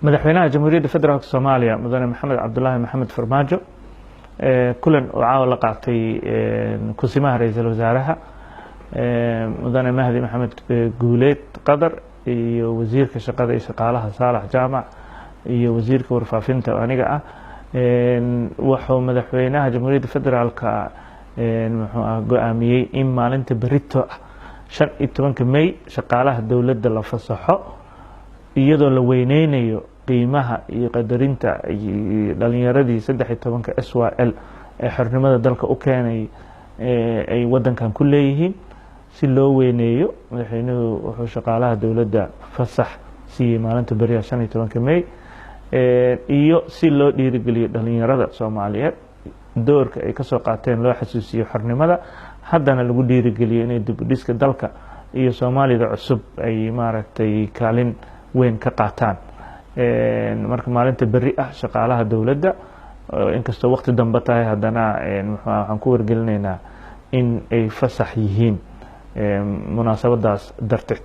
madaxweynaha jamhuuriyadda federaalk soomaaliya mudane maxamed cabdulaahi maxamed farmaajo kulan oo caawa la qaatay kusimaha ra-iisul wasaaraha mudane mahdi maxamed guuleed qadar iyo wasiirka shaqada iyo shaqaalaha saalax jaamac iyo wasiirka warfaafinta aniga ah wuxuu madaxweynaha jamhuuriyadda federaalka muxuu go'aamiyey in maalinta berito ah 15 May shaqaalaha dowladda la fasaxo iyadoo la weyneynayo qiimaha iyo qadarinta dhalinyaradii 13 SYL ee xornimada dalka u keenay ay wadankan ku leeyihiin si loo weyneeyo madaxweynuhu wuxuu shaqaalaha dowladda fasax siiyay maalinta beriya 15 May iyo si loo dhiirigeliyo dhalinyarada Soomaaliyeed doorka ay ka soo qaateen loo xasuusiyo xornimada haddana lagu dhiirigeliyo inay dib u dhiska dalka iyo Soomaalida cusub ay maaragtay kaalin weyn ka qaataan marka maalinta beri ah shaqaalaha dowladda inkastoo waqti dambe tahay haddana waxaan ku wargelinaynaa in ay fasax yihiin munaasabadaas darteed.